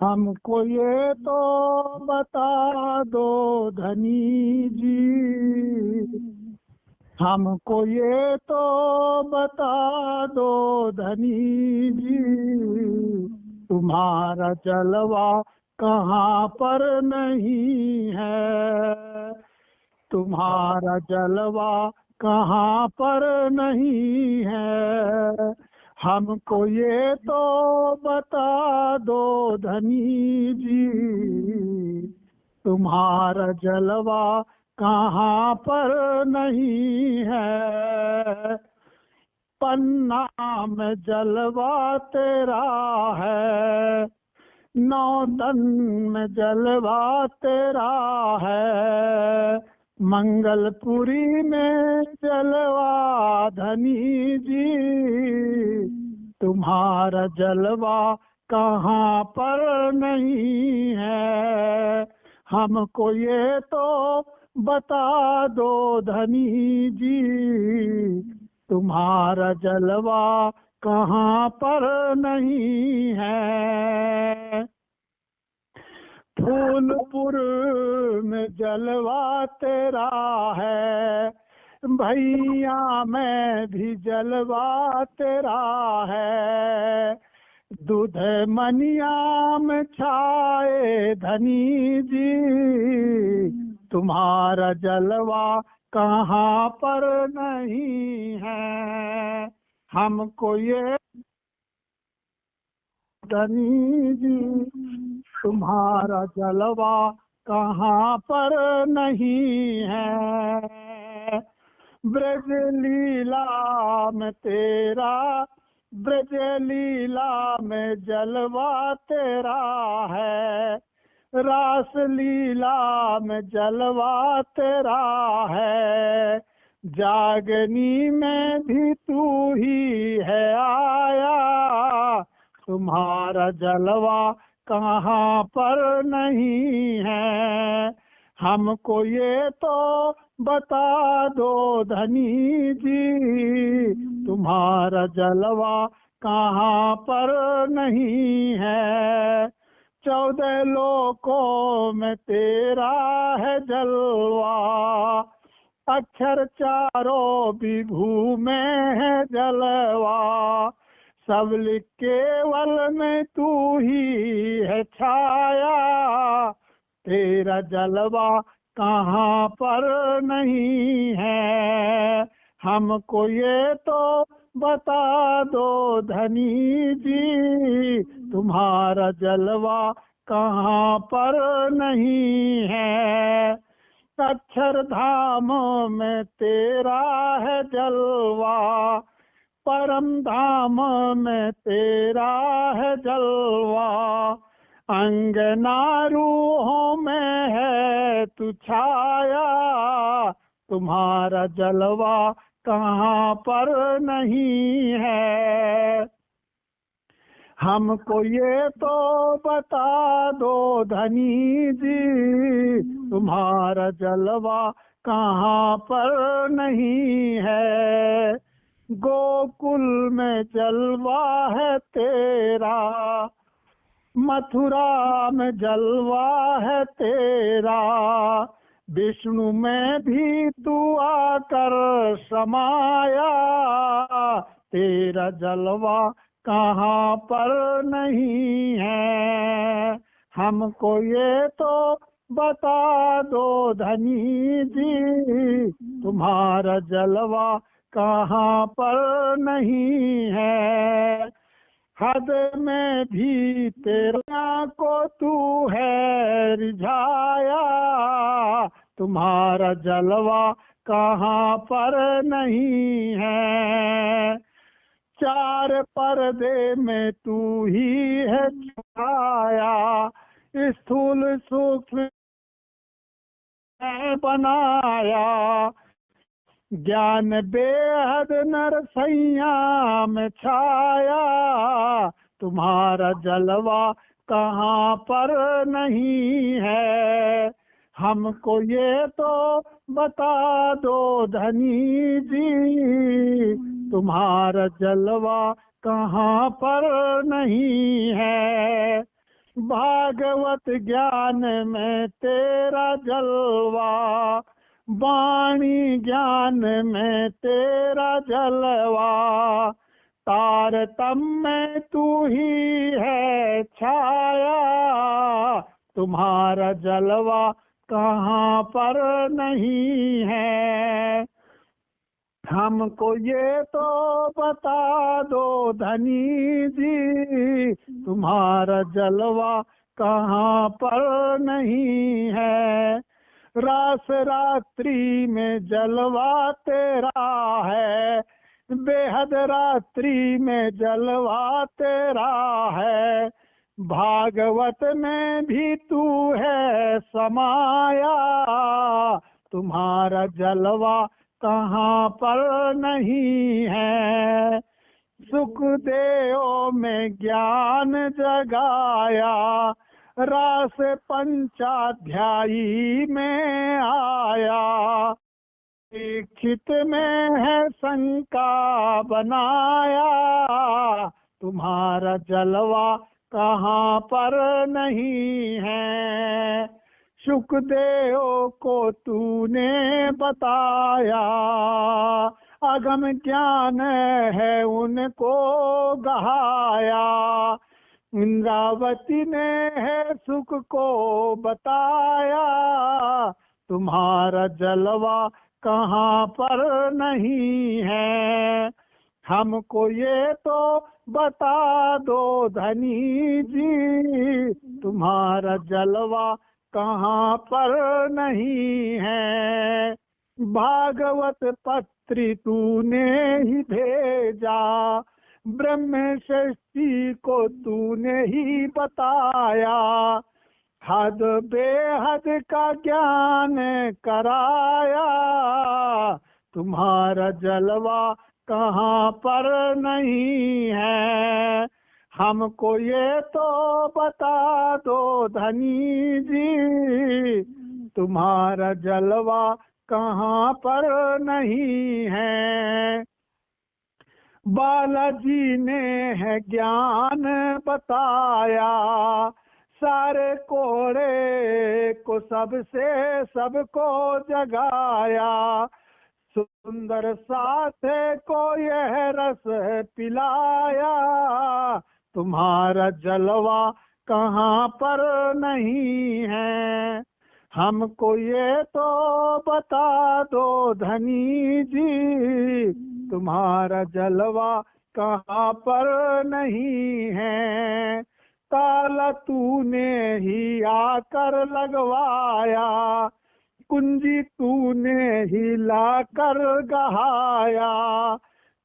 हमको ये तो बता दो धनी जी, हमको ये तो बता दो धनी जी, तुम्हारा जलवा कहाँ पर नहीं है, तुम्हारा जलवा कहाँ पर नहीं है। हमको ये तो बता दो धनी जी, तुम्हारा जलवा कहाँ पर नहीं है। पन्ना में जलवा तेरा है, नौतन में जलवा तेरा है, मंगलपुरी में जलवा धनी जी, तुम्हारा जलवा कहाँ पर नहीं है। हमको ये तो बता दो धनी जी, तुम्हारा जलवा कहाँ पर नहीं है। फूलपुर में जलवा तेरा है, भैया में भी जलवा तेरा है, दूध मनिया में छाए धनी जी, तुम्हारा जलवा कहाँ पर नहीं है। हमको ये धनी जी, तुम्हारा जलवा कहाँ पर नहीं है। ब्रज लीला में तेरा, ब्रज लीला में जलवा तेरा है, रास लीला में जलवा तेरा है, जागनी में भी तू ही है आया, तुम्हारा जलवा कहाँ पर नहीं है। हमको ये तो बता दो धनी जी, तुम्हारा जलवा कहाँ पर नहीं है। 14 लोकों में तेरा है जलवा, अक्षर चारों विभू में है जलवा, सब लिख केवल में तू ही है छाया, तेरा जलवा कहाँ पर नहीं है। हमको ये तो बता दो धनी जी, तुम्हारा जलवा कहाँ पर नहीं है। अक्षरधाम में तेरा है जलवा, परम धाम में तेरा है जलवा, अंगना रूहों में है तू छाया, तुम्हारा जलवा कहाँ पर नहीं है। हमको ये तो बता दो धनी जी, तुम्हारा जलवा कहाँ पर नहीं है। गोकुल में जलवा है तेरा, मथुरा में जलवा है तेरा, विष्णु में भी तू आकर समाया, तेरा जलवा कहाँ पर नहीं है। हमको ये तो बता दो धनी जी, तुम्हारा जलवा कहाँ पर नहीं है। हद में भी तेरा को तू है रिझाया, तुम्हारा जलवा कहाँ पर नहीं है। 4 पर्दे में तू ही है छाया, स्थूल सूक्ष्म बनाया, ज्ञान बेहद नरसैया में छाया, तुम्हारा जलवा कहाँ पर नहीं है। हमको ये तो बता दो धनी जी, तुम्हारा जलवा कहाँ पर नहीं है। भागवत ज्ञान में तेरा जलवा, वाणी ज्ञान में तेरा जलवा, तारतम्य तू ही है छाया, तुम्हारा जलवा कहाँ पर नहीं है। हमको ये तो बता दो धनी जी, तुम्हारा जलवा कहाँ पर नहीं है। रास रात्रि में जलवा तेरा है, बेहद रात्रि में जलवा तेरा है, भागवत में भी तू है समाया, तुम्हारा जलवा कहाँ पर नहीं है। सुखदेव में ज्ञान जगाया, रास पंचाध्यायी में आया, दीक्षित में है शंका बनाया, तुम्हारा जलवा कहाँ पर नहीं है। सुखदेव को तूने बताया, अगम ज्ञान है उनको गहाया, इंद्रावती ने है सुख को बताया, तुम्हारा जलवा कहाँ पर नहीं है। हमको ये तो बता दो धनी जी, तुम्हारा जलवा कहाँ पर नहीं है। भागवत पत्री तूने ही भेजा, ब्रह्म षष्ठी को तूने ही बताया, हद बेहद का ज्ञान कराया, तुम्हारा जलवा कहाँ पर नहीं है। हमको ये तो बता दो धनी जी, तुम्हारा जलवा कहाँ पर नहीं है। बालाजी ने है ज्ञान बताया, सारे कोड़े को सबसे सबको जगाया, सुंदर साथे को यह रस पिलाया, तुम्हारा जलवा कहाँ पर नहीं है। हमको ये तो बता दो धनी जी, तुम्हारा जलवा कहाँ पर नहीं है। ताला तूने ही आकर लगवाया, कुंजी तूने ही लाकर गहाया,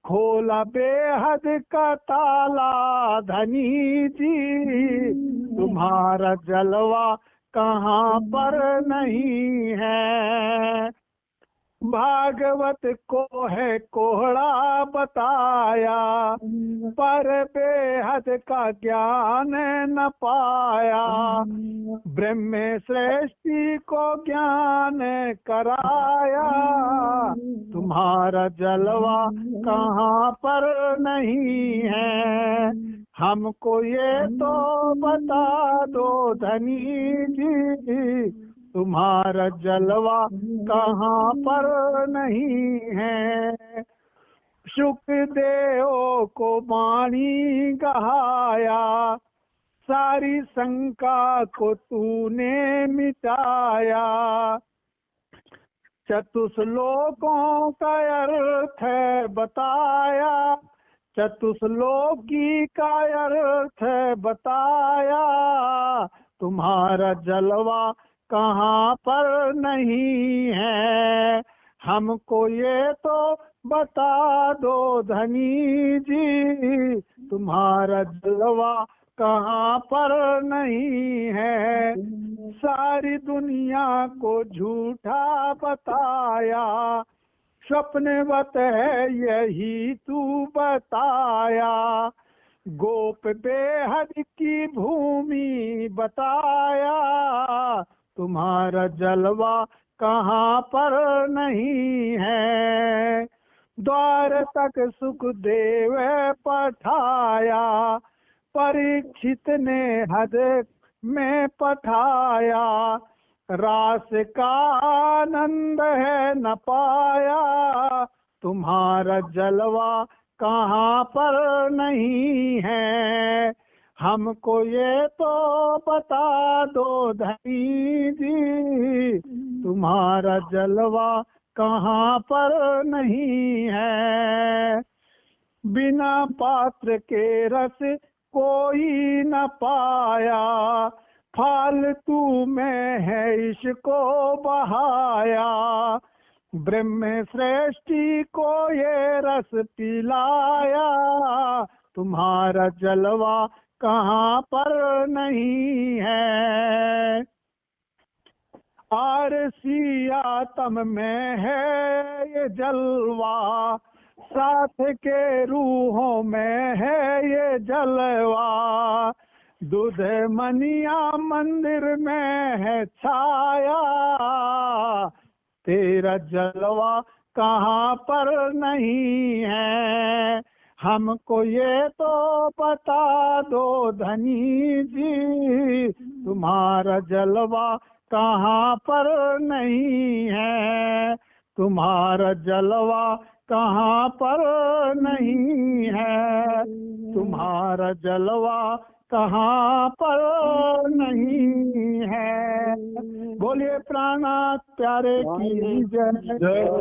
खोला बेहद का ताला धनी जी, तुम्हारा जलवा कहाँ पर नहीं है। भागवत को है कोहड़ा बताया, पर बेहद का ज्ञान न पाया, ब्रह्म सृष्टि को ज्ञान कराया, तुम्हारा जलवा कहाँ पर नहीं है। हमको ये तो बता दो धनी जी, तुम्हारा जलवा कहाँ पर नहीं है। सुखदेव को वाणी गहाया, सारी शंका को तूने मिटाया, चतुश्लोकों का अर्थ बताया, चतुश्लोकी का अर्थ बताया, तुम्हारा जलवा कहाँ पर नहीं है। हमको ये तो बता दो धनी जी, तुम्हारा जलवा कहाँ पर नहीं है। सारी दुनिया को झूठा बताया, स्वप्नवत है यही तू बताया, गोप बेहद की भूमि बताया, तुम्हारा जलवा कहाँ पर नहीं है। द्वार तक सुखदेव पठाया, परीक्षित ने हद में पठाया, रास का आनंद है न पाया, तुम्हारा जलवा कहाँ पर नहीं है, हमको ये तो बता दो धनी जी, तुम्हारा जलवा कहाँ पर नहीं है। बिना पात्र के रस कोई न पाया, फालतू में है इसको बहाया, ब्रह्म सृष्टि को ये रस पिलाया, तुम्हारा जलवा कहाँ पर नहीं है। आरसी आत्म में है ये जलवा, साथ के रूहों में है ये जलवा, दूध मनिया मंदिर में है छाया, तेरा जलवा कहाँ पर नहीं है, हमको ये तो बता दो धनी जी, तुम्हारा जलवा कहाँ पर नहीं है, तुम्हारा जलवा कहाँ पर नहीं है, तुम्हारा जलवा कहाँ पर नहीं है। बोलिए प्राणनाथ प्यारे की जय।